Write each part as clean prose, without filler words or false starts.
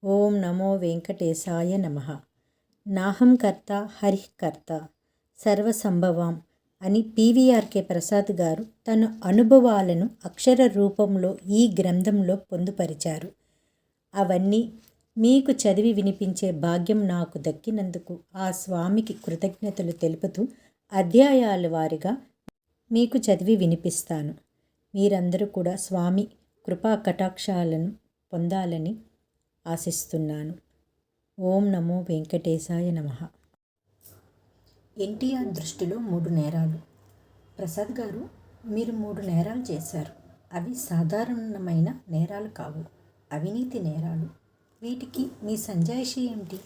ఓం నమో వెంకటేశాయ నమః. నాహం కర్త హరిః కర్త సర్వసంభవాం అని పివిఆర్కే ప్రసాద్ గారు తన అనుభవాలను అక్షర రూపంలో ఈ గ్రంథంలో పొందుపరిచారు. అవన్నీ మీకు చదివి వినిపించే భాగ్యం నాకు దక్కినందుకు ఆ స్వామికి కృతజ్ఞతలు తెలుపుతూ అధ్యాయాల వారీగా మీకు చదివి వినిపిస్తాను. మీరందరూ కూడా స్వామి కృపా కటాక్షాలను పొందాలని ఆశిస్తున్నాను. ఓం నమో వెంకటేశాయ నమః. ఎన్టీఆర్ దృష్టిలో 3 నేరాలు. ప్రసాద్ గారు, మీరు 3 నేరాలు చేశారు. అవి సాధారణమైన నేరాలు కావు, అవినీతి నేరాలు. వీటికి మీ సంజాయిషి ఏమిటి?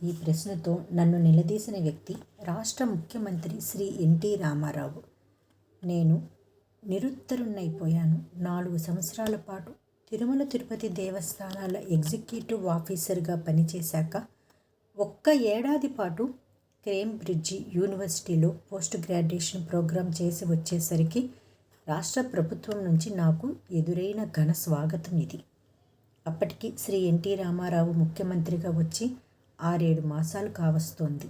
ఈ ప్రశ్నతో నన్ను నిలదీసిన వ్యక్తి రాష్ట్ర ముఖ్యమంత్రి శ్రీ ఎన్టీ రామారావు. నేను నిరుత్తరుణ్ణైపోయాను. 4 సంవత్సరాల పాటు తిరుమల తిరుపతి దేవస్థానాల ఎగ్జిక్యూటివ్ ఆఫీసర్గా పనిచేశాక 1 ఏడాది పాటు కేంబ్రిడ్జి యూనివర్సిటీలో పోస్ట్ గ్రాడ్యుయేషన్ ప్రోగ్రాం చేసి వచ్చేసరికి రాష్ట్ర ప్రభుత్వం నుంచి నాకు ఎదురైన ఘన స్వాగతం ఇది. అప్పటికి శ్రీ ఎన్టీ రామారావు ముఖ్యమంత్రిగా వచ్చి 6-7 మాసాలు కావస్తోంది.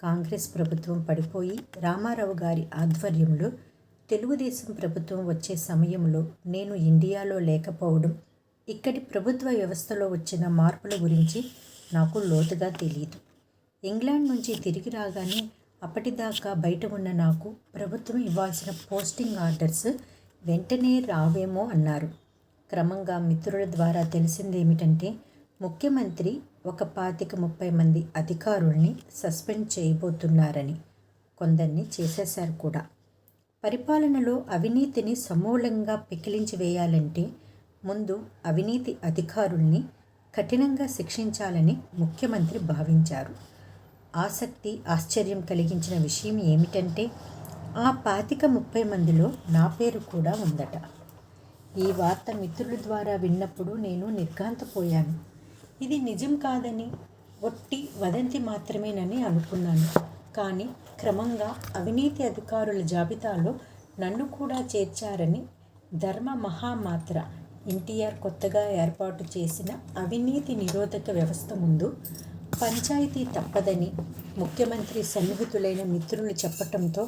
కాంగ్రెస్ ప్రభుత్వం పడిపోయి రామారావు గారి ఆధ్వర్యంలో తెలుగుదేశం ప్రభుత్వం వచ్చే సమయంలో నేను ఇండియాలో లేకపోవడం, ఇక్కడి ప్రభుత్వ వ్యవస్థలో వచ్చిన మార్పుల గురించి నాకు లోతుగా తెలియదు. ఇంగ్లాండ్ నుంచి తిరిగి రాగానే అప్పటిదాకా బయట ఉన్న నాకు ప్రభుత్వం ఇవ్వాల్సిన పోస్టింగ్ ఆర్డర్స్ వెంటనే రావేమో అన్నారు. క్రమంగా మిత్రుల ద్వారా తెలిసిందేమిటంటే ముఖ్యమంత్రి 25-30 మంది అధికారుల్ని సస్పెండ్ చేయబోతున్నారని. కొందరిని చేసేశారు కూడా. పరిపాలనలో అవినీతిని సమూలంగా పెకిలించి వేయాలంటే ముందు అవినీతి అధికారుల్ని కఠినంగా శిక్షించాలని ముఖ్యమంత్రి భావించారు. ఆశ్చర్యం కలిగించిన విషయం ఏమిటంటే ఆ 25-30 మందిలో నా పేరు కూడా ఉందట. ఈ వార్త మిత్రుల ద్వారా విన్నప్పుడు నేను నిర్ఘాంతపోయాను. ఇది నిజం కాదని, ఒట్టి వదంతి మాత్రమేనని అనుకున్నాను. కానీ క్రమంగా అవినీతి అధికారుల జాబితాలో నన్ను కూడా చేర్చారని ధర్మ మహామాత్ర ఎన్టీఆర్ కొత్తగా ఏర్పాటు చేసిన అవినీతి నిరోధక వ్యవస్థ ముందు పంచాయతీ తప్పదని ముఖ్యమంత్రి సన్నిహితులైన మిత్రులు చెప్పటంతో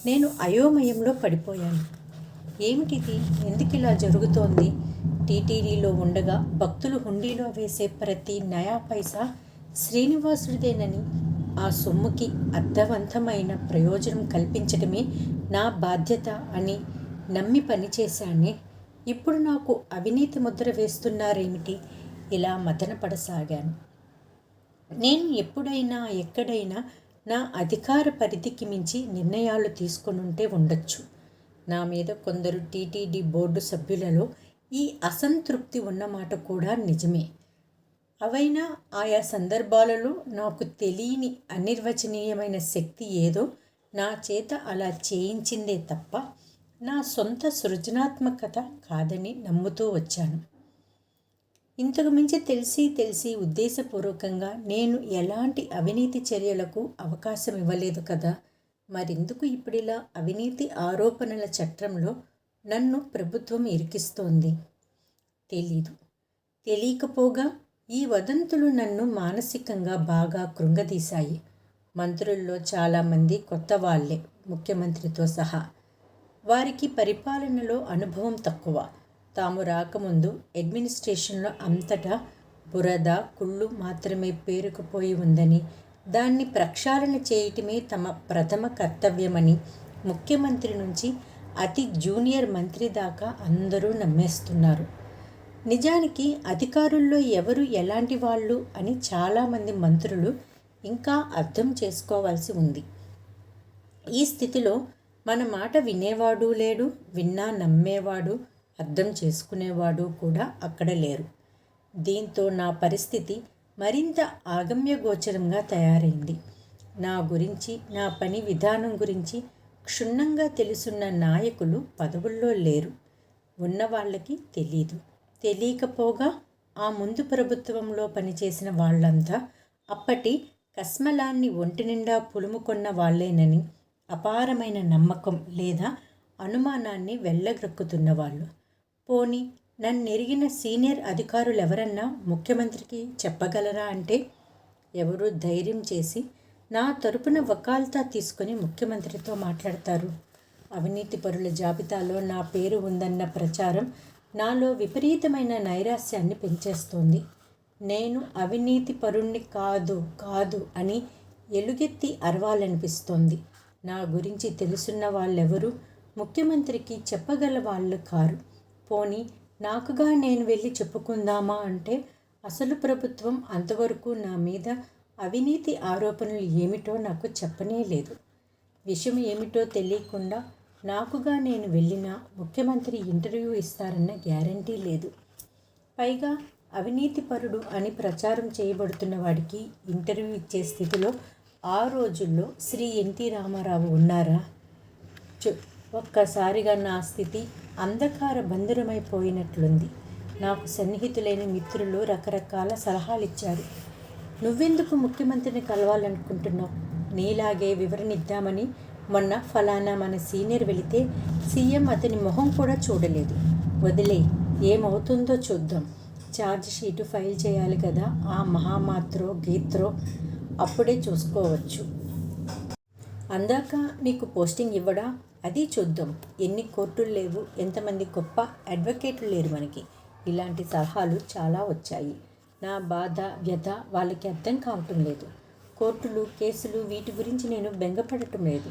నేను అయోమయంలో పడిపోయాను. ఏమిటిది? ఎందుకు ఇలా జరుగుతోంది? టీటీడీలో ఉండగా భక్తులు హుండీలో వేసే ప్రతి నయా పైసా శ్రీనివాసుడిదేనని, ఆ సొమ్ముకి అర్థవంతమైన ప్రయోజనం కల్పించడమే నా బాధ్యత అని నమ్మి పనిచేశానే. ఇప్పుడు నాకు అవినీతి ముద్ర వేస్తున్నారేమిటి? ఇలా మదనపడసాగాను. నేను ఎప్పుడైనా ఎక్కడైనా నా అధికార పరిధికి మించి నిర్ణయాలు తీసుకొనుంటే ఉండొచ్చు. నా మీద కొందరు టీటీడీ బోర్డు సభ్యులలో ఈ అసంతృప్తి ఉన్నమాట కూడా నిజమే. అవైనా ఆయా సందర్భాలలో నాకు తెలియని అనిర్వచనీయమైన శక్తి ఏదో నా చేత అలా చేయించిందే తప్ప నా సొంత సృజనాత్మకత కాదని నమ్ముతూ వచ్చాను. ఇంతకు మించి తెలిసి ఉద్దేశపూర్వకంగా నేను ఎలాంటి అవినీతి చర్యలకు అవకాశం ఇవ్వలేదు కదా. మరెందుకు ఇప్పుడిలా అవినీతి ఆరోపణల చట్రంలో నన్ను ప్రభుత్వం ఇరికిస్తోంది? తెలియకపోగా ఈ వదంతులు నన్ను మానసికంగా బాగా కృంగదీశాయి. మంత్రుల్లో చాలామంది కొత్త వాళ్ళే, ముఖ్యమంత్రితో సహా. వారికి పరిపాలనలో అనుభవం తక్కువ. తాము రాకముందు అడ్మినిస్ట్రేషన్లో అంతటా బురద, కుళ్ళు మాత్రమే పేరుకుపోయి ఉందని, దాన్ని ప్రక్షాళన చేయటమే తమ ప్రథమ కర్తవ్యమని ముఖ్యమంత్రి నుంచి అతి జూనియర్ మంత్రి దాకా అందరూ నమ్మేస్తున్నారు. నిజానికి అధికారుల్లో ఎవరు ఎలాంటి వాళ్ళు అని చాలామంది మంత్రులు ఇంకా అర్థం చేసుకోవాల్సి ఉంది. ఈ స్థితిలో మన మాట వినేవాడు లేడు, విన్నా నమ్మేవాడు, అర్థం చేసుకునేవాడు కూడా అక్కడ లేరు. దీంతో నా పరిస్థితి మరింత ఆగమ్యగోచరంగా తయారైంది. నా గురించి, నా పని విధానం గురించి క్షుణ్ణంగా తెలుసున్న నాయకులు పదవుల్లో లేరు. ఉన్న వాళ్ళకి తెలియకపోగా ఆ ముందు ప్రభుత్వంలో పనిచేసిన వాళ్ళంతా అప్పటి కస్మలాన్ని ఒంటి నిండా పులుముకొన్న వాళ్ళేనని అపారమైన నమ్మకం లేదా అనుమానాన్ని వెళ్ళగ్రక్కుతున్న వాళ్ళు. పోనీ నన్నెరిగిన సీనియర్ అధికారులు ఎవరన్నా ముఖ్యమంత్రికి చెప్పగలరా అంటే ఎవరు ధైర్యం చేసి నా తరపున వకాల్తా తీసుకొని ముఖ్యమంత్రితో మాట్లాడతారు? అవినీతి పరుల జాబితాలో నా పేరు ఉందన్న ప్రచారం నాలో విపరీతమైన నైరాస్యాన్ని పెంచేస్తోంది. నేను అవినీతి పరుణ్ణి కాదు అని ఎలుగెత్తి అరవాలనిపిస్తోంది. నా గురించి తెలుసున్న వాళ్ళెవరూ ముఖ్యమంత్రికి చెప్పగల వాళ్ళు కారు. పోనీ నాకుగా నేను వెళ్ళి చెప్పుకుందామా అంటే అసలు ప్రభుత్వం అంతవరకు నా మీద అవినీతి ఆరోపణలు ఏమిటో నాకు చెప్పనే లేదు. విషయం ఏమిటో తెలియకుండా నాకుగా నేను వెళ్ళినా ముఖ్యమంత్రి ఇంటర్వ్యూ ఇస్తారన్న గ్యారంటీ లేదు. పైగా అవినీతిపరుడు అని ప్రచారం చేయబడుతున్న వాడికి ఇంటర్వ్యూ ఇచ్చే స్థితిలో ఆ రోజుల్లో శ్రీ ఎన్టీ రామారావు ఉన్నారా? ఒక్కసారిగా నా స్థితి అంధకార బంధురమైపోయినట్లుంది. నాకు సన్నిహితులైన మిత్రులు రకరకాల సలహాలు ఇచ్చారు. నువ్వెందుకు ముఖ్యమంత్రిని కలవాలనుకుంటున్నావు? నీలాగే వివరణ ఇద్దామని మొన్న ఫలానా మన సీనియర్ వెళితే సీఎం అతని మొహం కూడా చూడలేదు. వదిలే, ఏమవుతుందో చూద్దాం. ఛార్జ్ షీటు ఫైల్ చేయాలి కదా, ఆ మహామాత్రో గీత్రో అప్పుడే చూసుకోవచ్చు. అందాక నీకు పోస్టింగ్ ఇవ్వడా? అది చూద్దాం. ఎన్ని కోర్టులు లేవు, ఎంతమంది గొప్ప అడ్వకేట్లు లేరు మనకి. ఇలాంటి సలహాలు చాలా వచ్చాయి. నా బాధ వ్యధ వాళ్ళకి అర్థం కావటం లేదు. కోర్టులు కేసులు వీటి గురించి నేను బెంగపడటం లేదు.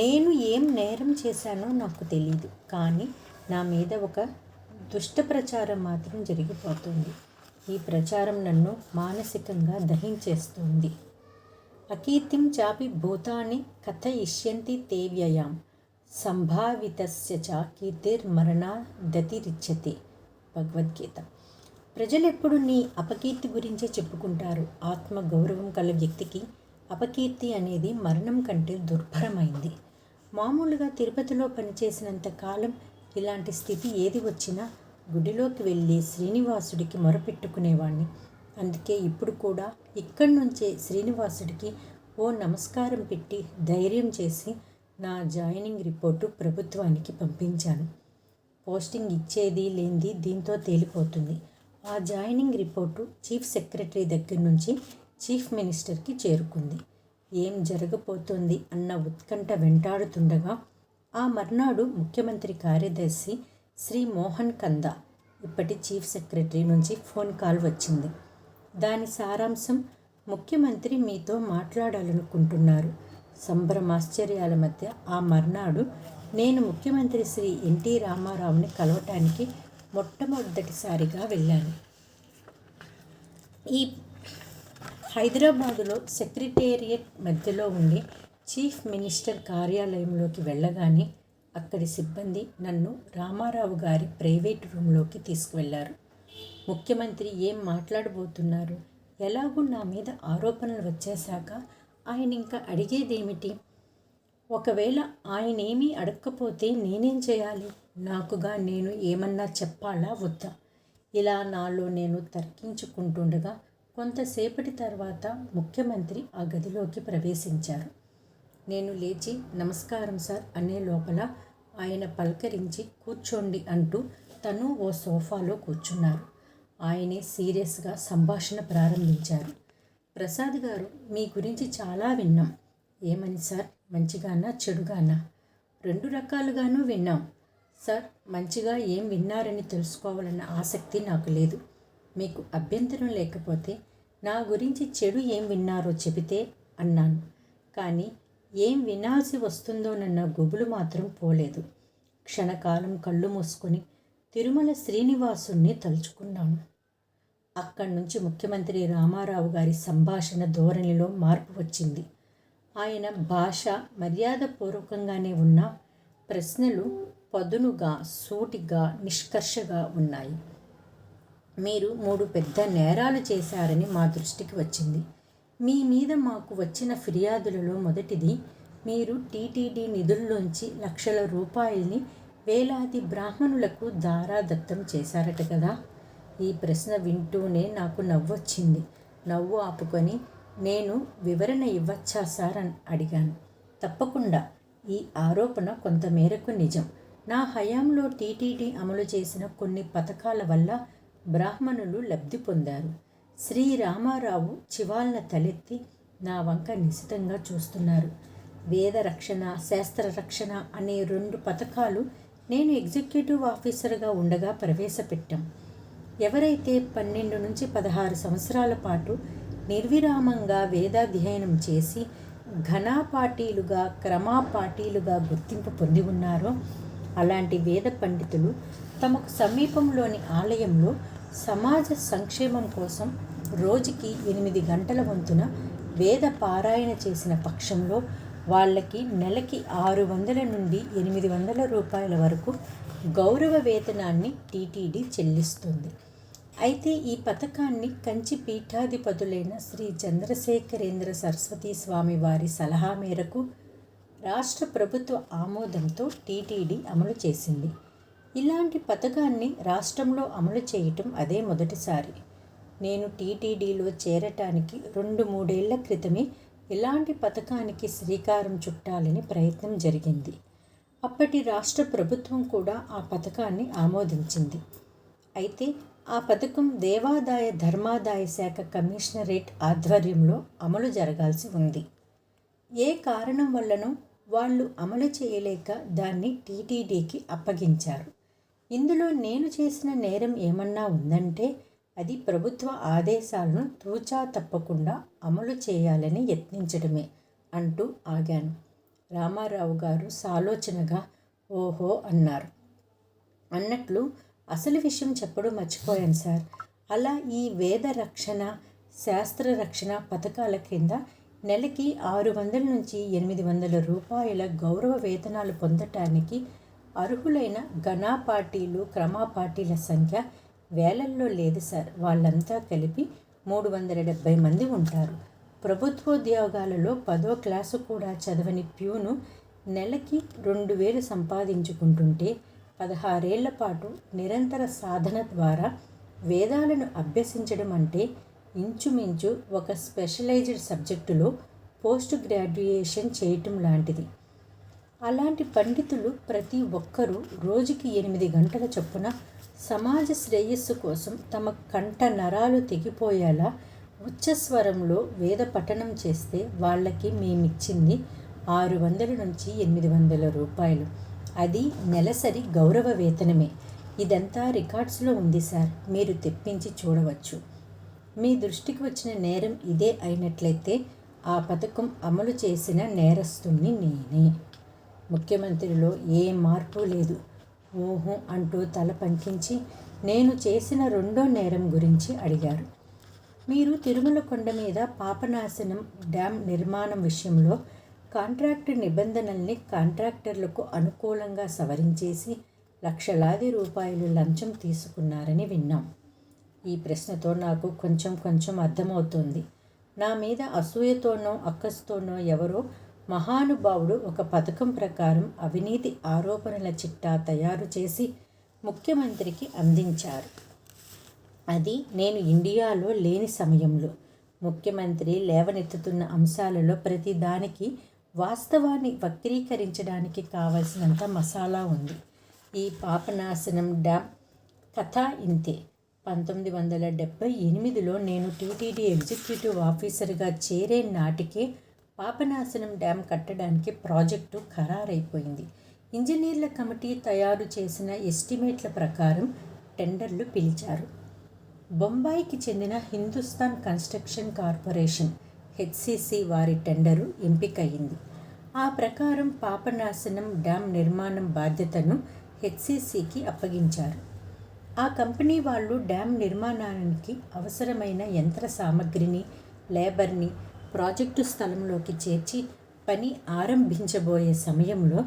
నేను ఏం నేరం చేశానో నాకు తెలియదు, కానీ నా మీద ఒక దుష్ట ప్రచారం మాత్రం జరిగిపోతుంది. ఈ ప్రచారం నన్ను మానసికంగా దహించేస్తుంది. అకీర్తిం చాపి భూతాని కథయిష్యంతి తే వ్యయాం సంభావితస్య చ కీర్తిర్మరణాదతిరిచ్యతే. భగవద్గీత. ప్రజలెప్పుడు నీ అపకీర్తి గురించే చెప్పుకుంటారు. ఆత్మగౌరవం కల వ్యక్తికి అపకీర్తి అనేది మరణం కంటే దుర్భరమైంది. మామూలుగా తిరుపతిలో పనిచేసినంత కాలం ఇలాంటి స్థితి ఏది వచ్చినా గుడిలోకి వెళ్ళి శ్రీనివాసుడికి మొరపెట్టుకునేవాణ్ణి. అందుకే ఇప్పుడు కూడా ఇక్కడి నుంచే శ్రీనివాసుడికి ఓ నమస్కారం పెట్టి ధైర్యం చేసి నా జాయినింగ్ రిపోర్టు ప్రభుత్వానికి పంపించాను. పోస్టింగ్ ఇచ్చేది లేనిది దీంతో తేలిపోతుంది. ఆ జాయినింగ్ రిపోర్టు చీఫ్ సెక్రటరీ దగ్గర నుంచి చీఫ్ మినిస్టర్కి చేరుకుంది. ఏం జరగబోతోంది అన్న ఉత్కంఠ వెంటాడుతుండగా ఆ మర్నాడు ముఖ్యమంత్రి కార్యదర్శి శ్రీ మోహన్ కందా, ఇప్పటి చీఫ్ సెక్రటరీ నుంచి ఫోన్ కాల్ వచ్చింది. దాని సారాంశం, ముఖ్యమంత్రి మీతో మాట్లాడాలనుకుంటున్నారు. సంభ్రమాశ్చర్యాల మధ్య ఆ మర్నాడు నేను ముఖ్యమంత్రి శ్రీ ఎన్టీ రామారావుని కలవటానికి మొట్టమొదటిసారిగా వెళ్ళాను. ఈ హైదరాబాదులో సెక్రటేరియట్ మధ్యలో ఉండి చీఫ్ మినిస్టర్ కార్యాలయంలోకి వెళ్ళగానే అక్కడి సిబ్బంది నన్ను రామారావు గారి ప్రైవేట్ రూమ్లోకి తీసుకువెళ్లారు. ముఖ్యమంత్రి ఏం మాట్లాడబోతున్నారు? ఎలాగూ నా మీద ఆరోపణలు వచ్చేశాక ఆయన ఇంకా అడిగేదేమిటి? ఒకవేళ ఆయన ఏమీ అడగకపోతే నేనేం చేయాలి? నాకుగా నేను ఏమన్నా చెప్పాలా వద్దా? ఇలా నాలో నేను తర్కించుకుంటుండగా కొంతసేపటి తర్వాత ముఖ్యమంత్రి ఆ గదిలోకి ప్రవేశించారు. నేను లేచి నమస్కారం సార్ అనే లోపల ఆయన పలకరించి కూర్చోండి అంటూ తను ఓ సోఫాలో కూర్చున్నారు. ఆయనే సీరియస్గా సంభాషణ ప్రారంభించారు. ప్రసాద్ గారు, మీ గురించి చాలా విన్నాం. ఏమని సార్? మంచిగానా చెడుగానా? 2 రకాలుగానూ విన్నాం సార్. మంచిగా ఏం విన్నారని తెలుసుకోవాలన్న ఆసక్తి నాకు లేదు. మీకు అభ్యంతరం లేకపోతే నా గురించి చెడు ఏం విన్నారో చెబితే అన్నాను. కానీ ఏం వినాల్సి వస్తుందోనన్న గుబులు మాత్రం పోలేదు. క్షణకాలం కళ్ళు మూసుకొని తిరుమల శ్రీనివాసుణ్ణి తలుచుకున్నాను. అక్కడి నుంచి ముఖ్యమంత్రి రామారావు గారి సంభాషణ ధోరణిలో మార్పు వచ్చింది. ఆయన భాష మర్యాదపూర్వకంగానే ఉన్న ప్రశ్నలు పదునుగా, సూటిగా, నిష్కర్షగా ఉన్నాయి. మీరు 3 పెద్ద నేరాలు చేశారని మా దృష్టికి వచ్చింది. మీ మీద మాకు వచ్చిన ఫిర్యాదులలో మొదటిది, మీరు టీటీడీ నిధుల్లోంచి లక్షల రూపాయల్ని వేలాది బ్రాహ్మణులకు దారాదత్తం చేశారట కదా. ఈ ప్రశ్న వింటూనే నాకు నవ్వొచ్చింది. నవ్వు ఆపుకొని, నేను వివరణ ఇవ్వచ్చా సార్ అని అడిగాను. తప్పకుండా. ఈ ఆరోపణ కొంతమేరకు నిజం. నా హయాంలో టీటీడీ అమలు చేసిన కొన్ని పథకాల వల్ల బ్రాహ్మణులు లబ్ధి పొందారు. శ్రీ రామారావు చివాల్న తలెత్తి నా వంక నిశితంగా చూస్తున్నారు. వేద రక్షణ, శాస్త్ర రక్షణ అనే 2 పథకాలు నేను ఎగ్జిక్యూటివ్ ఆఫీసర్గా ఉండగా ప్రవేశపెట్టాం. ఎవరైతే 12 నుంచి 16 సంవత్సరాల పాటు నిర్విరామంగా వేదాధ్యయనం చేసి ఘనాపాఠీలుగా, క్రమాపాఠీలుగా గుర్తింపు పొంది ఉన్నారో అలాంటి వేద పండితులు తమకు సమీపంలోని ఆలయంలో సమాజ సంక్షేమం కోసం రోజుకి 8 గంటల వంతున వేద పారాయణ చేసిన పక్షంలో వాళ్ళకి నెలకి 600 నుండి 800 రూపాయల వరకు గౌరవ వేతనాన్ని టీటీడీ చెల్లిస్తుంది. అయితే ఈ పథకాన్ని కంచి పీఠాధిపతులైన శ్రీ చంద్రశేఖరేంద్ర సరస్వతి స్వామి వారి సలహా మేరకు రాష్ట్ర ప్రభుత్వ ఆమోదంతో టీటీడీ అమలు చేసింది. ఇలాంటి పథకాన్ని రాష్ట్రంలో అమలు చేయటం అదే మొదటిసారి. నేను టీటీడీలో చేరటానికి 2-3 ఏళ్ల క్రితమే ఇలాంటి పథకానికి శ్రీకారం చుట్టాలని ప్రయత్నం జరిగింది. అప్పటి రాష్ట్ర ప్రభుత్వం కూడా ఆ పథకాన్ని ఆమోదించింది. అయితే ఆ పథకం దేవాదాయ ధర్మాదాయ శాఖ కమిషనరేట్ ఆధ్వర్యంలో అమలు జరగాల్సి ఉంది. ఏ కారణం వల్లనో వాళ్ళు అమలు చేయలేక దాన్ని టీటీడీకి అప్పగించారు. ఇందులో నేను చేసిన నేరం ఏమన్నా ఉందంటే అది ప్రభుత్వ ఆదేశాలను తూచా తప్పకుండా అమలు చేయాలని యత్నించడమే అంటూ ఆగాను. రామారావు గారు సాలోచనగా ఓహో అన్నారు. అన్నట్లు అసలు విషయం చెప్పడం మర్చిపోయాను సార్. అలా ఈ వేద రక్షణ, శాస్త్ర రక్షణ పథకాల కింద నెలకి 600 నుంచి 800 రూపాయల గౌరవ వేతనాలు పొందటానికి అర్హులైన ఘనాపాఠీలు, క్రమాపాఠీల సంఖ్య వేలల్లో లేదు సార్. వాళ్ళంతా కలిపి 370 మంది ఉంటారు. ప్రభుత్వోద్యోగాలలో 10వ క్లాసు కూడా చదవని ప్యూను నెలకి 2000 సంపాదించుకుంటుంటే 16 ఏళ్ల పాటు నిరంతర సాధన ద్వారా వేదాలను అభ్యసించడం అంటే ఇంచుమించు ఒక స్పెషలైజ్డ్ సబ్జెక్టులో పోస్ట్ గ్రాడ్యుయేషన్ చేయటం లాంటిది. అలాంటి పండితులు ప్రతి ఒక్కరూ రోజుకి 8 గంటల చొప్పున సమాజ శ్రేయస్సు కోసం తమ కంఠ నరాలు తెగిపోయేలా ఉచ్చస్వరంలో వేద పఠనం చేస్తే వాళ్ళకి మేమిచ్చింది 600 నుంచి 800 రూపాయలు. అది నెలసరి గౌరవ వేతనమే. ఇదంతా రికార్డ్స్లో ఉంది సార్, మీరు తెప్పించి చూడవచ్చు. మీ దృష్టికి వచ్చిన నేరం ఇదే అయినట్లయితే ఆ పథకం అమలు చేసిన నేరస్తుణ్ణి నేనే. ముఖ్యమంత్రిలో ఏ మార్పు లేదు. ఊహు అంటూ తల పంకించి నేను చేసిన 2వ నేరం గురించి అడిగారు. మీరు తిరుమల కొండ మీద పాపనాశనం డ్యామ్ నిర్మాణం విషయంలో కాంట్రాక్టు నిబంధనల్ని కాంట్రాక్టర్లకు అనుకూలంగా సవరించేసి లక్షలాది రూపాయలు లంచం తీసుకున్నారని విన్నాం. ఈ ప్రశ్నతో నాకు కొంచెం అర్థమవుతోంది. నా మీద అసూయతోనో అక్కసుతోనో ఎవరో మహానుభావుడు ఒక పథకం ప్రకారం అవినీతి ఆరోపణల చిట్టా తయారు చేసి ముఖ్యమంత్రికి అందించారు. అది నేను ఇండియాలో లేని సమయంలో. ముఖ్యమంత్రి లేవనెత్తుతున్న అంశాలలో ప్రతి దానికి వాస్తవాన్ని వక్రీకరించడానికి కావలసినంత మసాలా ఉంది. ఈ పాపనాశనం డ్యామ్ కథ ఇంతే. 1978లో నేను టీటీడీ ఎగ్జిక్యూటివ్ ఆఫీసర్గా చేరే నాటికే పాపనాశనం డ్యామ్ కట్టడానికి ప్రాజెక్టు ఖరారైపోయింది. ఇంజనీర్ల కమిటీ తయారు చేసిన ఎస్టిమేట్ల ప్రకారం టెండర్లు పిలిచారు. బొంబాయికి చెందిన హిందుస్థాన్ కన్స్ట్రక్షన్ కార్పొరేషన్ హెచ్సిసి వారి టెండరు ఎంపికయింది. ఆ ప్రకారం పాపనాశనం డ్యామ్ నిర్మాణం బాధ్యతను హెచ్సిసికి అప్పగించారు. ఆ కంపెనీ వాళ్ళు డ్యామ్ నిర్మాణానికి అవసరమైన యంత్ర సామగ్రిని, లేబర్ని ప్రాజెక్టు స్థలంలోకి చేర్చి పని ఆరంభించబోయే సమయంలో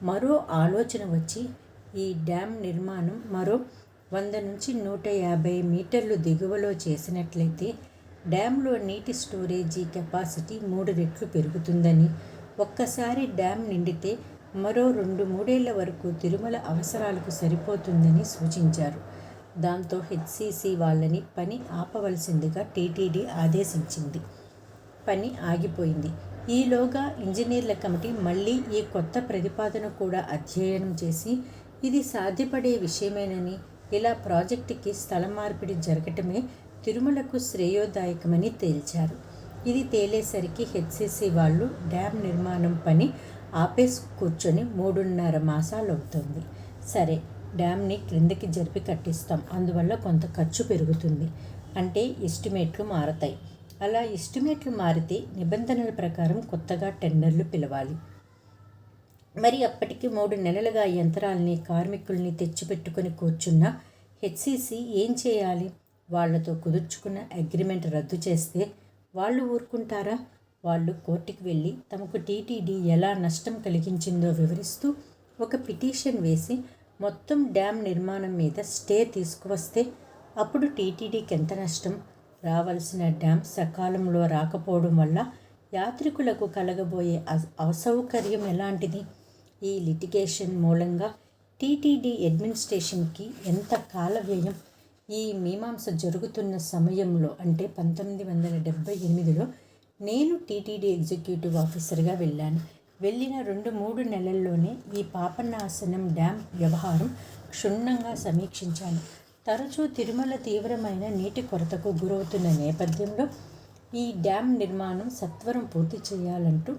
మరో ఆలోచన వచ్చి ఈ డ్యామ్ నిర్మాణం మరో 100 నుంచి 150 మీటర్లు దిగువలో చేసినట్లయితే డ్యాంలో నీటి స్టోరేజీ కెపాసిటీ 3 రెట్లు పెరుగుతుందని, ఒక్కసారి డ్యామ్ నిండితే మరో 2-3 ఏళ్ల వరకు తిరుమల అవసరాలకు సరిపోతుందని సూచించారు. దాంతో హెచ్సిసి వాళ్ళని పని ఆపవలసిందిగా టీటీడీ ఆదేశించింది. పని ఆగిపోయింది. ఈలోగా ఇంజనీర్ల కమిటీ మళ్ళీ ఈ కొత్త ప్రతిపాదన కూడా అధ్యయనం చేసి ఇది సాధ్యపడే విషయమేనని, ఇలా ప్రాజెక్టుకి స్థల మార్పిడి జరగటమే తిరుమలకు శ్రేయోదాయకమని తేల్చారు. ఇది తేలేసరికి హెచ్సిసి వాళ్ళు డ్యామ్ నిర్మాణం పని ఆపేసి కూర్చొని 3.5 మాసాలవుతోంది. సరే, డ్యామ్ని క్రిందకి జరిపి కట్టిస్తాం, అందువల్ల కొంత ఖర్చు పెరుగుతుంది అంటే ఎస్టిమేట్లు మారతాయి. అలా ఎస్టిమేట్లు మారితే నిబంధనల ప్రకారం కొత్తగా టెండర్లు పిలవాలి. మరి అప్పటికి 3 నెలలుగా యంత్రాలని, కార్మికుల్ని తెచ్చిపెట్టుకుని కూర్చున్న హెచ్సిసి ఏం చేయాలి? వాళ్లతో కుదుర్చుకున్న అగ్రిమెంట్ రద్దు చేస్తే వాళ్ళు ఊరుకుంటారా? వాళ్ళు కోర్టుకు వెళ్ళి తమకు టీటీడీ ఎలా నష్టం కలిగించిందో వివరిస్తూ ఒక పిటిషన్ వేసి మొత్తం డ్యామ్ నిర్మాణం మీద స్టే తీసుకువస్తే అప్పుడు టీటీడీకి ఎంత నష్టం? రావాల్సిన డ్యామ్ సకాలంలో రాకపోవడం వల్ల యాత్రికులకు కలగబోయే అసౌకర్యం ఎలాంటిది? ఈ లిటిగేషన్ మూలంగా టీటీడీ అడ్మినిస్ట్రేషన్కి ఎంత కాల వ్యయం? ఈ మీమాంస జరుగుతున్న సమయంలో అంటే 1978లో నేను టీటీడీ ఎగ్జిక్యూటివ్ ఆఫీసర్గా వెళ్ళాను. వెళ్ళిన 2-3 నెలల్లోనే ఈ పాపనాశనం డ్యామ్ వ్యవహారం క్షుణ్ణంగా సమీక్షించాను. తరచూ తిరుమల తీవ్రమైన నీటి కొరతకు గురవుతున్న నేపథ్యంలో ఈ డ్యామ్ నిర్మాణం సత్వరం పూర్తి చేయాలంటూ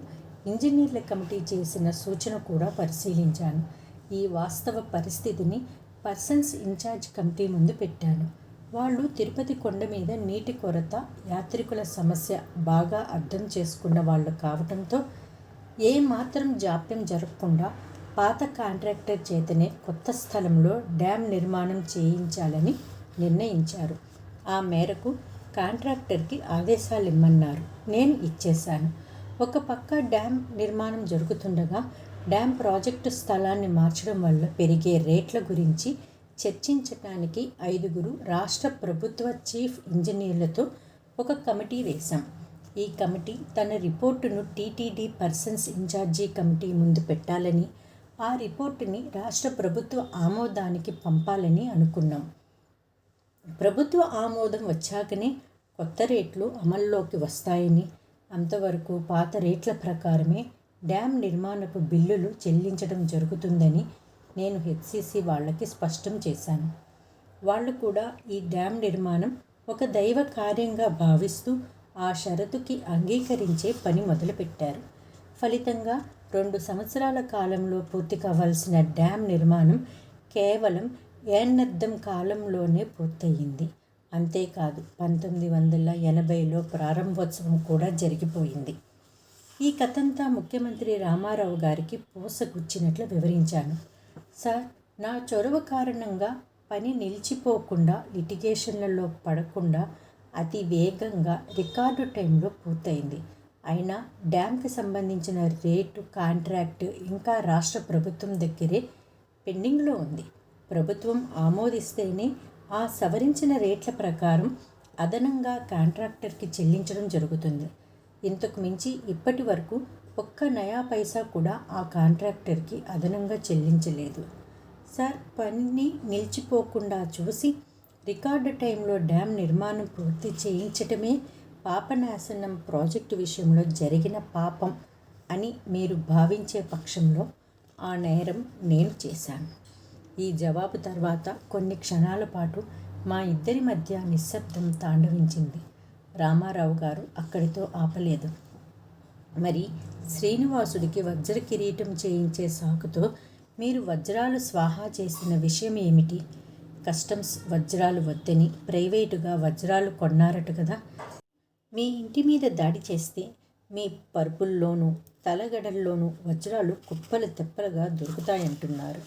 ఇంజనీర్ల కమిటీ చేసిన సూచన కూడా పరిశీలించాను. ఈ వాస్తవ పరిస్థితిని పర్సన్స్ ఇన్ఛార్జ్ కమిటీ ముందు పెట్టాను. వాళ్ళు తిరుపతి కొండ మీద నీటి కొరత, యాత్రికుల సమస్య బాగా అర్థం చేసుకున్న వాళ్ళు కావటంతో ఏమాత్రం జాప్యం జరగకుండా పాత కాంట్రాక్టర్ చేతనే కొత్త స్థలంలో డ్యామ్ నిర్మాణం చేయించాలని నిర్ణయించారు. ఆ మేరకు కాంట్రాక్టర్కి ఆదేశాలు ఇమ్మన్నారు. నేను ఇచ్చేశాను. ఒక పక్క డ్యామ్ నిర్మాణం జరుగుతుండగా డ్యామ్ ప్రాజెక్టు స్థలాన్ని మార్చడం వల్ల పెరిగే రేట్ల గురించి చర్చించడానికి 5 రాష్ట్ర ప్రభుత్వ చీఫ్ ఇంజనీర్లతో ఒక కమిటీ వేశాం. ఈ కమిటీ తన రిపోర్టును టీటీడీ పర్సన్స్ ఇన్ఛార్జీ కమిటీ ముందు పెట్టాలని, ఆ రిపోర్టుని రాష్ట్ర ప్రభుత్వ ఆమోదానికి పంపాలని అనుకున్నాం. ప్రభుత్వ ఆమోదం వచ్చాకనే కొత్త రేట్లు అమల్లోకి వస్తాయని, అంతవరకు పాత రేట్ల ప్రకారమే డ్యామ్ నిర్మాణపు బిల్లులు చెల్లించడం జరుగుతుందని నేను హెచ్సిసి వాళ్ళకి స్పష్టం చేశాను. వాళ్ళు కూడా ఈ డ్యామ్ నిర్మాణం ఒక దైవ కార్యంగా భావిస్తూ ఆ షరతుకి అంగీకరించే పని మొదలుపెట్టారు. ఫలితంగా 2 సంవత్సరాల కాలంలో పూర్తి కావాల్సిన డ్యామ్ నిర్మాణం కేవలం ఏన్నర్థం కాలంలోనే పూర్తయింది. అంతేకాదు 1980లో ప్రారంభోత్సవం కూడా జరిగిపోయింది. ఈ కథంతా ముఖ్యమంత్రి రామారావు గారికి పూసగుచ్చినట్లు వివరించాను. సార్, నా చొరవ కారణంగా పని నిలిచిపోకుండా, లిటిగేషన్లలో పడకుండా అతి వేగంగా రికార్డు టైంలో పూర్తయింది. అయినా డ్యామ్కి సంబంధించిన రేటు, కాంట్రాక్టు ఇంకా రాష్ట్ర ప్రభుత్వం దగ్గరే పెండింగ్లో ఉంది. ప్రభుత్వం ఆమోదిస్తేనే ఆ సవరించిన రేట్ల ప్రకారం అదనంగా కాంట్రాక్టర్కి చెల్లించడం జరుగుతుంది. ఇంతకు మించి ఇప్పటి వరకు ఒక్క నయా పైసా కూడా ఆ కాంట్రాక్టర్కి అదనంగా చెల్లించలేదు. సార్, పని నిలిచిపోకుండా చూసి రికార్డు టైంలో డ్యామ్ నిర్మాణం పూర్తి చేయించటమే పాపనాశనం ప్రాజెక్టు విషయంలో జరిగిన పాపం అని మీరు భావించే పక్షంలో ఆ నేరం నేను చేశాను. ఈ జవాబు తర్వాత కొన్ని క్షణాల పాటు మా ఇద్దరి మధ్య నిశ్శబ్దం తాండవించింది. రామారావు గారు అక్కడితో ఆపలేదు. మరి శ్రీనివాసుడికి వజ్ర కిరీటం చేయించే సాకుతో మీరు వజ్రాలు స్వాహా చేసిన విషయం ఏమిటి? కస్టమ్స్ వజ్రాలు వద్దని ప్రైవేటుగా వజ్రాలు కొన్నారట కదా. మీ ఇంటి మీద దాడి చేస్తే మీ పరుపుల్లోనూ తలగడల్లోనూ వజ్రాలు కుప్పలు తెప్పలుగా దొరుకుతాయంటున్నారు.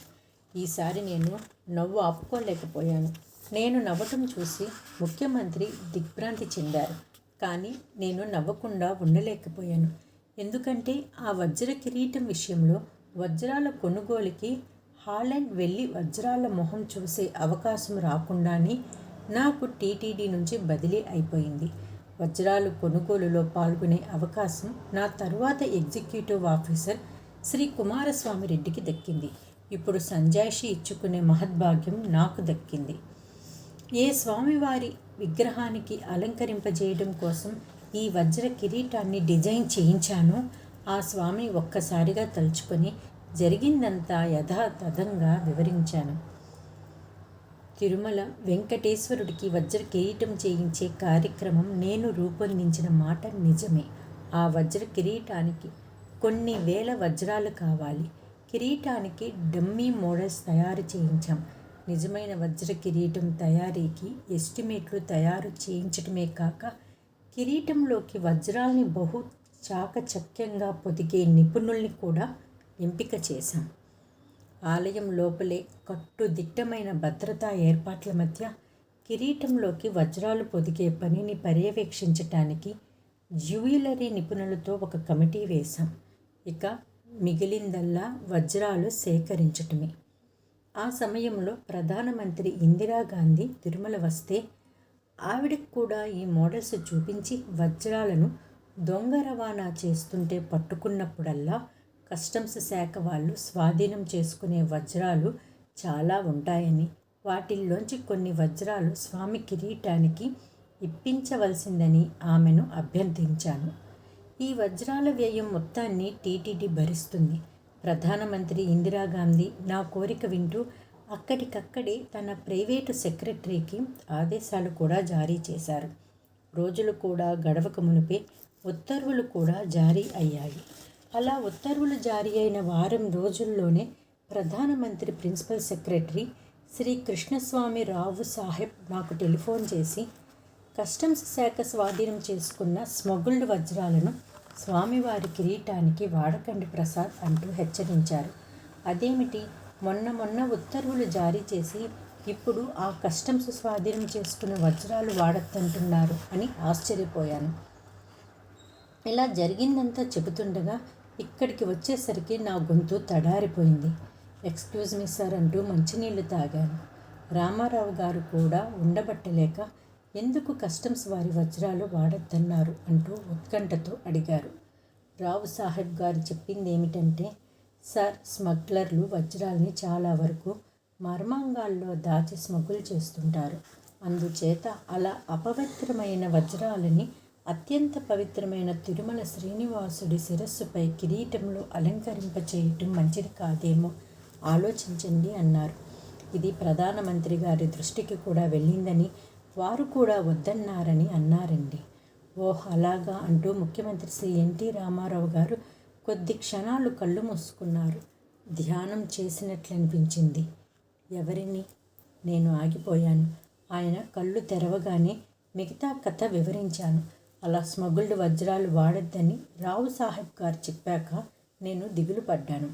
ఈసారి నేను నవ్వు ఆపుకోలేకపోయాను. నేను నవ్వటం చూసి ముఖ్యమంత్రి దిగ్భ్రాంతి చెందారు. కానీ నేను నవ్వకుండా ఉండలేకపోయాను. ఎందుకంటే ఆ వజ్ర కిరీటం విషయంలో వజ్రాల కొనుగోలుకి హాలండ్ వెళ్ళి వజ్రాల మొహం చూసే అవకాశం రాకుండానే నాకు టీటీడీ నుంచి బదిలీ అయిపోయింది. వజ్రాలు కొనుగోలులో పాల్గొనే అవకాశం నా తరువాత ఎగ్జిక్యూటివ్ ఆఫీసర్ శ్రీ కుమారస్వామి రెడ్డికి దక్కింది. ఇప్పుడు సంజాయిషి ఇచ్చుకునే మహద్భాగ్యం నాకు దక్కింది. ఏ స్వామివారి విగ్రహానికి అలంకరింపజేయడం కోసం ఈ వజ్ర కిరీటాన్ని డిజైన్ చేయించానో ఆ స్వామిని ఒక్కసారిగా తలుచుకొని జరిగిందంతా యథాతథంగా వివరించాను. తిరుమల వెంకటేశ్వరుడికి వజ్ర కిరీటం చేయించే కార్యక్రమం నేను రూపొందించిన మాట నిజమే. ఆ వజ్ర కిరీటానికి కొన్ని వేల వజ్రాలు కావాలి. కిరీటానికి డమ్మీ మోడల్స్ తయారు చేయించాం. నిజమైన వజ్ర కిరీటం తయారీకి ఎస్టిమేట్లు తయారు చేయించటమే కాక కిరీటంలోకి వజ్రాల్ని బహు చాకచక్యంగా పొదిగే నిపుణుల్ని కూడా ఎంపిక చేశాం. ఆలయం లోపలే కట్టుదిట్టమైన భద్రతా ఏర్పాట్ల మధ్య కిరీటంలోకి వజ్రాలు పొదిగే పనిని పర్యవేక్షించటానికి జ్యువెలరీ నిపుణులతో ఒక కమిటీ వేశాం. ఇక మిగిలిందల్లా వజ్రాలు సేకరించటమే. ఆ సమయంలో ప్రధానమంత్రి ఇందిరాగాంధీ తిరుమల వస్తే ఆవిడకు కూడా ఈ మోడల్స్ చూపించి వజ్రాలను దొంగ రవాణా చేస్తుంటే పట్టుకున్నప్పుడల్లా కస్టమ్స్ శాఖ వాళ్ళు స్వాధీనం చేసుకునే వజ్రాలు చాలా ఉంటాయని, వాటిల్లోంచి కొన్ని వజ్రాలు స్వామి కిరీటానికి ఇప్పించవలసిందని ఆమెను అభ్యర్థించాను. ఈ వజ్రాల వ్యయం మొత్తాన్ని టీటీడీ భరిస్తుంది. ప్రధానమంత్రి ఇందిరాగాంధీ నా కోరిక వింటూ అక్కడికక్కడే తన ప్రైవేటు సెక్రటరీకి ఆదేశాలు కూడా జారీ చేశారు. రోజులు కూడా గడవక మునిపే ఉత్తర్వులు కూడా జారీ అయ్యాయి. అలా ఉత్తర్వులు జారీ అయిన వారం రోజుల్లోనే ప్రధానమంత్రి ప్రిన్సిపల్ సెక్రటరీ శ్రీ కృష్ణస్వామి రావు సాహెబ్ నాకు టెలిఫోన్ చేసి కస్టమ్స్ శాఖ స్వాధీనం చేసుకున్న స్మగుల్డ్ వజ్రాలను స్వామివారి కిరీటానికి వాడకండి ప్రసాద్ అంటూ హెచ్చరించారు. అదేమిటి, మొన్న ఉత్తర్వులు జారీ చేసి ఇప్పుడు ఆ కస్టమ్స్ స్వాధీనం చేసుకున్న వజ్రాలు వాడద్దంటున్నారు అని ఆశ్చర్యపోయాను. ఇలా జరిగిందంతా చెబుతుండగా ఇక్కడికి వచ్చేసరికి నా గొంతు తడారిపోయింది. ఎక్స్క్యూజ్ మీ సార్ అంటూ మంచినీళ్లు తాగాను. రామారావు గారు కూడా ఉండబట్టలేక ఎందుకు కస్టమ్స్ వారి వజ్రాలు వాడద్దన్నారు అంటూ ఉత్కంఠతో అడిగారు. రావు సాహెబ్ గారు చెప్పింది ఏమిటంటే, సార్, స్మగ్లర్లు వజ్రాల్ని చాలా వరకు మర్మాంగాల్లో దాచి స్మగుల్ చేస్తుంటారు. అందుచేత అలా అపవిత్రమైన వజ్రాలని అత్యంత పవిత్రమైన తిరుమల శ్రీనివాసుడి శిరస్సుపై కిరీటంలో అలంకరింపచేయటం మంచిది కాదేమో ఆలోచించండి అన్నారు. ఇది ప్రధానమంత్రి గారి దృష్టికి కూడా వెళ్ళిందని, వారు కూడా వద్దన్నారని అన్నారండి. ఓహ్, అలాగా అంటూ ముఖ్యమంత్రి శ్రీ ఎన్టీ రామారావు గారు కొద్ది క్షణాలు కళ్ళు మూసుకున్నారు. ధ్యానం చేసినట్లనిపించింది. ఎవరిని? నేను ఆగిపోయాను. ఆయన కళ్ళు తెరవగానే మిగతా కథ వివరించాను. అలా స్మగుల్డ్ వజ్రాలు వాడొద్దని రావు సాహెబ్ గారు చెప్పాక నేను దిగులు పడ్డాను.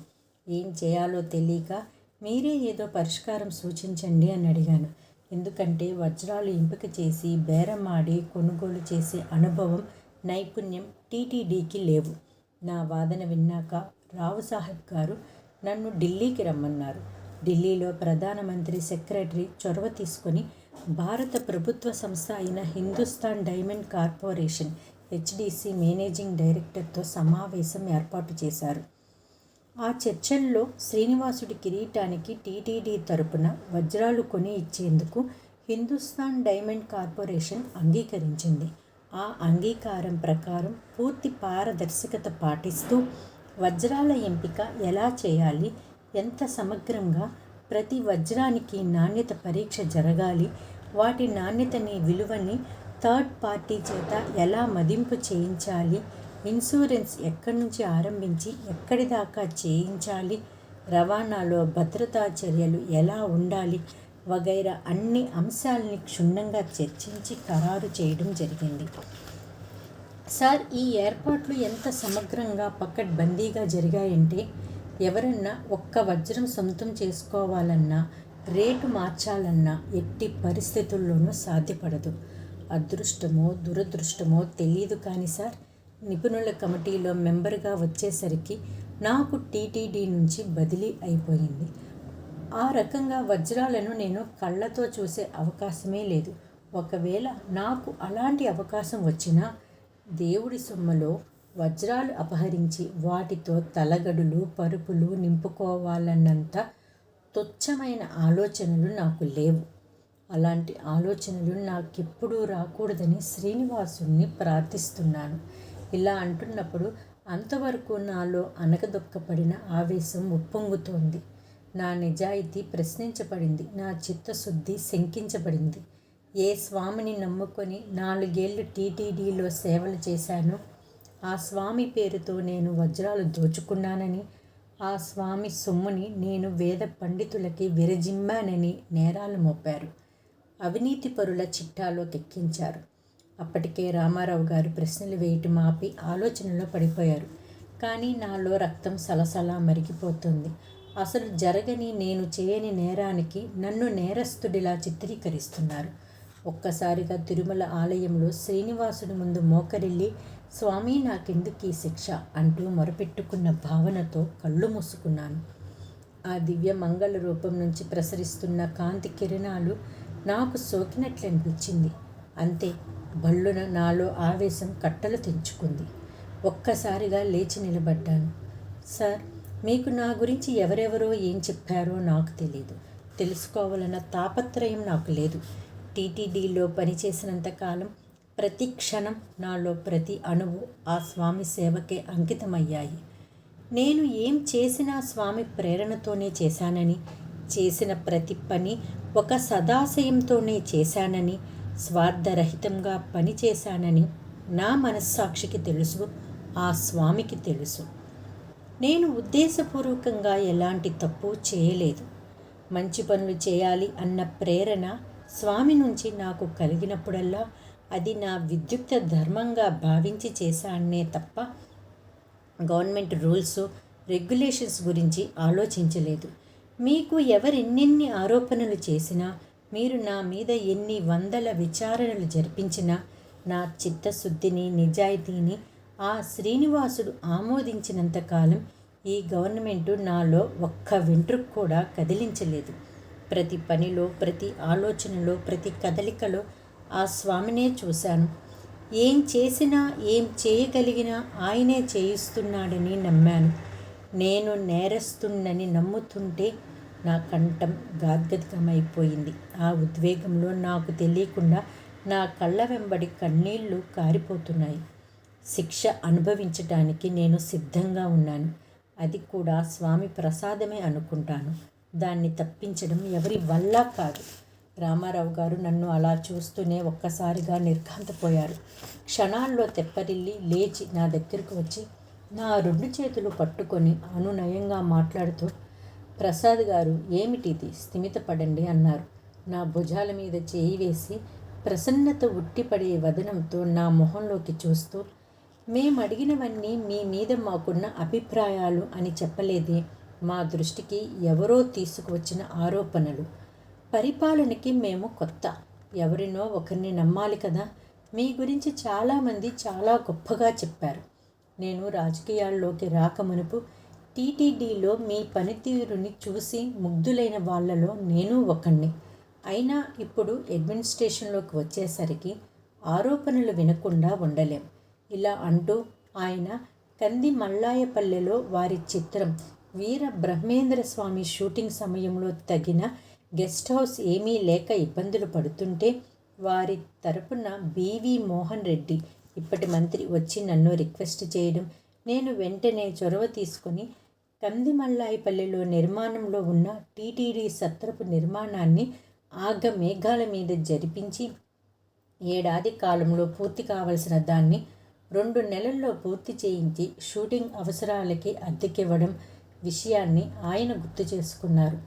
ఏం చేయాలో తెలియక మీరే ఏదో పరిష్కారం సూచించండి అని అడిగాను. ఎందుకంటే వజ్రాలు ఎంపిక చేసి బేరమాడి కొనుగోలు చేసే అనుభవం, నైపుణ్యం టీటీడీకి లేవు. నా వాదన విన్నాక రావు సాహెబ్ గారు నన్ను ఢిల్లీకి రమ్మన్నారు. ఢిల్లీలో ప్రధానమంత్రి సెక్రటరీ చొరవ తీసుకొని భారత ప్రభుత్వ సంస్థ అయిన Hindustan diamond corporation HDC managing డైరెక్టర్తో సమావేశం ఏర్పాటు చేశారు. ఆ చర్చల్లో శ్రీనివాసుడి కిరీటానికి టీటీడీ తరపున వజ్రాలు కొని ఇచ్చేందుకు హిందుస్థాన్ డైమండ్ కార్పొరేషన్ అంగీకరించింది. ఆ అంగీకారం ప్రకారం పూర్తి పారదర్శకత పాటిస్తూ వజ్రాల ఎంపిక ఎలా చేయాలి, ఎంత సమగ్రంగా ప్రతి వజ్రానికి నాణ్యత పరీక్ష జరగాలి, వాటి నాణ్యతని, విలువని థర్డ్ పార్టీ చేత ఎలా మదింపు చేయించాలి, ఇన్సూరెన్స్ ఎక్కడి నుంచి ఆరంభించి ఎక్కడి దాకా చేయించాలి, రవాణాలో భద్రతా చర్యలు ఎలా ఉండాలి వగైరా అన్ని అంశాలని క్షుణ్ణంగా చర్చించి ఖరారు చేయడం జరిగింది. సార్, ఈ ఏర్పాట్లు ఎంత సమగ్రంగా పకడ్బందీగా జరిగాయంటే ఎవరన్నా ఒక్క వజ్రం సొంతం చేసుకోవాలన్నా, రేటు మార్చాలన్నా ఎట్టి పరిస్థితుల్లోనూ సాధ్యపడదు. అదృష్టమో దురదృష్టమో తెలియదు కానీ సార్, నిపుణుల కమిటీలో మెంబర్గా వచ్చేసరికి నాకు టీటీడీ నుంచి బదిలీ అయిపోయింది. ఆ రకంగా వజ్రాలను నేను కళ్ళతో చూసే అవకాశమే లేదు. ఒకవేళ నాకు అలాంటి అవకాశం వచ్చినా దేవుడి సొమ్ములో వజ్రాలు అపహరించి వాటితో తలగడులు, పరుపులు నింపుకోవాలన్నంత తుచ్చమైన ఆలోచనలు నాకు లేవు. అలాంటి ఆలోచనలు నాకెప్పుడూ రాకూడదని శ్రీనివాసుని ప్రార్థిస్తున్నాను. ఇలా అంటున్నప్పుడు అంతవరకు నాలో అణగదొక్కపడిన ఆవేశం ఉప్పొంగుతోంది. నా నిజాయితీ ప్రశ్నించబడింది. నా చిత్తశుద్ధి శంకించబడింది. ఏ స్వామిని నమ్ముకొని 4 ఏళ్లు టీటీడీలో సేవలు చేశానో ఆ స్వామి పేరుతో నేను వజ్రాలు దోచుకున్నానని, ఆ స్వామి సొమ్ముని నేను వేద పండితులకి విరజిమ్మానని నేరాలు మోపారు. అవినీతిపరుల చిట్టాలోకి ఎక్కించారు. అప్పటికే రామారావు గారు ప్రశ్నలు వేయటం ఆపి ఆలోచనలో పడిపోయారు. కానీ నాలో రక్తం సలసలా మరిగిపోతుంది. అసలు జరగని, నేను చేయని నేరానికి నన్ను నేరస్తుడిలా చిత్రీకరిస్తున్నారు. ఒక్కసారిగా తిరుమల ఆలయంలో శ్రీనివాసుడి ముందు మోకరిల్లి, స్వామి నాకెందుకు ఈ శిక్ష అంటూ మొరపెట్టుకున్న భావనతో కళ్ళు మూసుకున్నాను. ఆ దివ్య మంగళ రూపం నుంచి ప్రసరిస్తున్న కాంతి కిరణాలు నాకు సోకినట్లనిపించింది. అంతే, భళ్ళున నాలో ఆవేశం కట్టలు తెంచుకుంది. ఒక్కసారిగా లేచి నిలబడ్డాను. సార్, మీకు నా గురించి ఎవరెవరో ఏం చెప్పారో నాకు తెలీదు. తెలుసుకోవాలన్న తాపత్రయం నాకు లేదు. టీటీడీలో పనిచేసినంతకాలం ప్రతి క్షణం నాలో ప్రతి అణువు ఆ స్వామి సేవకే అంకితమయ్యాయి. నేను ఏం చేసినా స్వామి ప్రేరణతోనే చేశానని, చేసిన ప్రతి పని ఒక సదాశయంతోనే చేశానని, స్వార్థరహితంగా పనిచేశానని నా మనస్సాక్షికి తెలుసు, ఆ స్వామికి తెలుసు. నేను ఉద్దేశపూర్వకంగా ఎలాంటి తప్పు చేయలేదు. మంచి పనులు చేయాలి అన్న ప్రేరణ స్వామి నుంచి నాకు కలిగినప్పుడల్లా అది నా విద్యుక్త ధర్మంగా భావించి చేశానే తప్ప గవర్నమెంట్ రూల్స్, రెగ్యులేషన్స్ గురించి ఆలోచించలేదు. మీకు ఎవరెన్నెన్ని ఆరోపణలు చేసినా, మీరు నా మీద ఎన్ని వందల విచారణలు జరిపించినా, నా చిత్తశుద్ధిని, నిజాయితీని ఆ శ్రీనివాసుడు ఆమోదించినంతకాలం ఈ గవర్నమెంటు నాలో ఒక్క వెంట్రుక కూడా కదిలించలేదు. ప్రతి పనిలో, ప్రతి ఆలోచనలో, ప్రతి కదలికలో ఆ స్వామినే చూశాను. ఏం చేసినా, ఏం చేయగలిగినా ఆయనే చేయిస్తున్నాడని నమ్మాను. నేను నేరస్తున్నని నమ్ముతుంటే నా కంఠం గాద్గదికమైపోయింది. ఆ ఉద్వేగంలో నాకు తెలియకుండా నా కళ్ళ వెంబడి కన్నీళ్లు కారిపోతున్నాయి. శిక్ష అనుభవించటానికి నేను సిద్ధంగా ఉన్నాను. అది కూడా స్వామి ప్రసాదమే అనుకుంటాను. దాన్ని తప్పించడం ఎవరి వల్ల కాదు. రామారావు గారు నన్ను అలా చూస్తూనే ఒక్కసారిగా నిర్ఘాంతపోయారు. క్షణాల్లో తెప్పరిల్లి లేచి నా దగ్గరకు వచ్చి నా 2 చేతులు పట్టుకొని అనునయంగా మాట్లాడుతూ, ప్రసాద్ గారు, ఏమిటిది, స్థిమితపడండి అన్నారు. నా భుజాల మీద చేయి వేసి ప్రసన్నత ఉట్టిపడే వదనంతో నా మొహంలోకి చూస్తూ, మేమడిగినవన్నీ మీ మీద మాకున్న అభిప్రాయాలు అని చెప్పలేదే, మా దృష్టికి ఎవరో తీసుకువచ్చిన ఆరోపణలు. పరిపాలనకి మేము కొత్త, ఎవరినో ఒకరిని నమ్మాలి కదా. మీ గురించి చాలామంది చాలా గొప్పగా చెప్పారు. నేను రాజకీయాల్లోకి రాకమునుపు టీటీడీలో మీ పనితీరుని చూసి ముగ్ధులైన వాళ్ళలో నేను ఒకణ్ణి. అయినా ఇప్పుడు అడ్మినిస్ట్రేషన్లోకి వచ్చేసరికి ఆరోపణలు వినకుండా ఉండలేం. ఇలా అంటూ ఆయన కంది మల్లాయపల్లెలో వారి చిత్రం వీర బ్రహ్మేంద్ర స్వామి షూటింగ్ సమయంలో తగిన గెస్ట్ హౌస్ ఏమీ లేక ఇబ్బందులు పడుతుంటే వారి తరపున బివి మోహన్ రెడ్డి, ఇప్పటి మంత్రి, వచ్చి నన్ను రిక్వెస్ట్ చేయడం, నేను వెంటనే చొరవ తీసుకొని కందిమల్లాయిపల్లిలో నిర్మాణంలో ఉన్న టీటీడీ సత్రపు నిర్మాణాన్ని ఆగమేఘాల మీద జరిపించి 1 ఏడాది కాలంలో పూర్తి కావలసిన దాన్ని 2 నెలల్లో పూర్తి చేయించి షూటింగ్ అవసరాలకి అద్దెకివ్వడం విషయాన్ని ఆయన గుర్తు చేసుకున్నారు.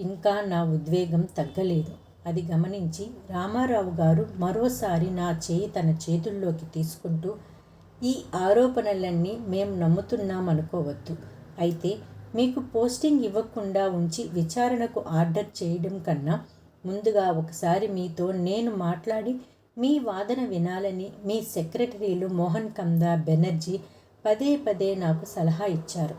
ఇంకా నా ఉద్వేగం తగ్గలేదు. అది గమనించి రామారావు గారు మరోసారి నా చేయి తన చేతుల్లోకి తీసుకుంటూ, ఈ ఆరోపణలన్నీ మేం నమ్ముతున్నామనుకోవద్దు. అయితే మీకు పోస్టింగ్ ఇవ్వకుండా ఉంచి విచారణకు ఆర్డర్ చేయడం కన్నా ముందుగా ఒకసారి మీతో నేను మాట్లాడి మీ వాదన వినాలని మీ సెక్రటరీలు మోహన్ కందా బెనర్జీ పదే పదే నాకు సలహా ఇచ్చారు.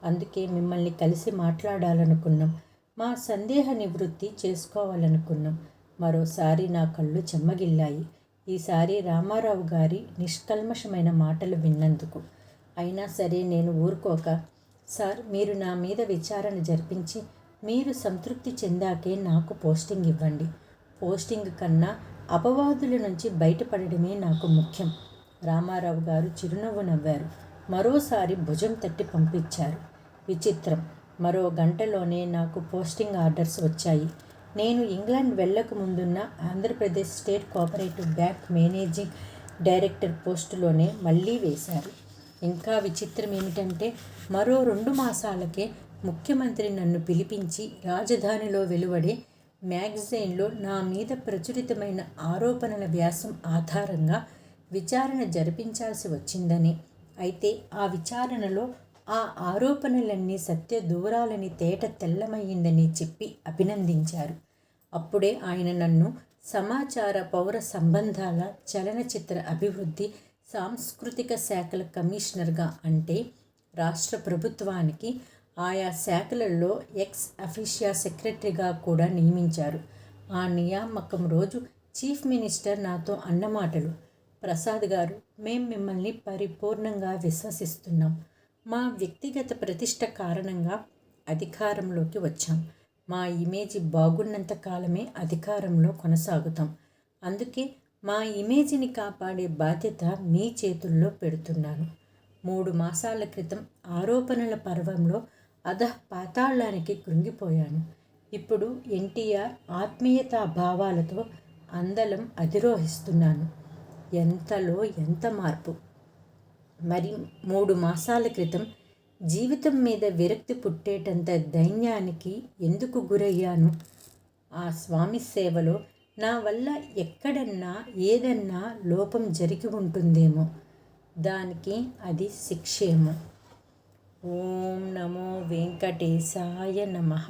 అందుకే మిమ్మల్ని కలిసి మాట్లాడాలనుకున్నాం. మా సందేహ నివృత్తి చేసుకోవాలనుకున్నాం. మరోసారి నా కళ్ళు చెమ్మగిల్లాయి. ఈసారి రామారావు గారి నిష్కల్మషమైన మాటలు విన్నందుకు. అయినా సరే నేను ఊరుకోక, సార్, మీరు నా మీద విచారణ జరిపించి మీరు సంతృప్తి చెందాకే నాకు పోస్టింగ్ ఇవ్వండి. పోస్టింగ్ కన్నా అపవాదుల నుంచి బయటపడడమే నాకు ముఖ్యం. రామారావు గారు చిరునవ్వు నవ్వారు. మరోసారి భుజం తట్టి పంపించారు. విచిత్రం, మరో గంటలోనే నాకు పోస్టింగ్ ఆర్డర్స్ వచ్చాయి. నేను ఇంగ్లాండ్ వెళ్ళక ముందున్న Andhra Pradesh state cooperative bank managing director పోస్టులోనే మళ్ళీ వేశారు. ఇంకా విచిత్రం ఏమిటంటే మరో 2 మాసాలకే ముఖ్యమంత్రి నన్ను పిలిపించి రాజధానిలో వెలువడే మ్యాగజైన్లో నా మీద ప్రచురితమైన ఆరోపణల వ్యాసం ఆధారంగా విచారణ జరిపించాల్సి వచ్చిందని, అయితే ఆ విచారణలో ఆ ఆరోపణలన్నీ సత్య దూరాలని తేట తెల్లమయ్యిందని చెప్పి అభినందించారు. అప్పుడే ఆయన నన్ను సమాచార పౌర సంబంధాల చలనచిత్ర అభివృద్ధి సాంస్కృతిక శాఖల కమిషనర్గా, అంటే రాష్ట్ర ప్రభుత్వానికి ఆయా శాఖలలో ఎక్స్ అఫీషియా సెక్రటరీగా కూడా నియమించారు. ఆ నియామకం రోజు చీఫ్ మినిస్టర్ నాతో అన్న మాటలు: ప్రసాద్ గారు, మేం మిమ్మల్ని పరిపూర్ణంగా విశ్వసిస్తున్నాం. మా వ్యక్తిగత ప్రతిష్ట కారణంగా అధికారంలోకి వచ్చాం. మా ఇమేజ్ బాగున్నంత కాలమే అధికారంలో కొనసాగుతాం. అందుకే మా ఇమేజ్ని కాపాడే బాధ్యత మీ చేతుల్లో పెడుతున్నాను. 3 మాసాల క్రితం ఆరోపణల పర్వంలో పాతాళానికి కృంగిపోయాను. ఇప్పుడు ఎన్టీఆర్ ఆత్మీయతా భావాలతో అందలం అధిరోహిస్తున్నాను. ఎంతలో ఎంత మార్పు! మరి 3 మాసాల క్రితం జీవితం మీద విరక్తి పుట్టేటంత దైన్యానికి ఎందుకు గురయ్యాను? ఆ స్వామి సేవలో నా వల్ల ఎక్కడన్నా ఏదన్నా లోపం జరిగి ఉంటుందేమో. దానికి అది శిక్షేమో. ఓం నమో వెంకటేశాయ నమః.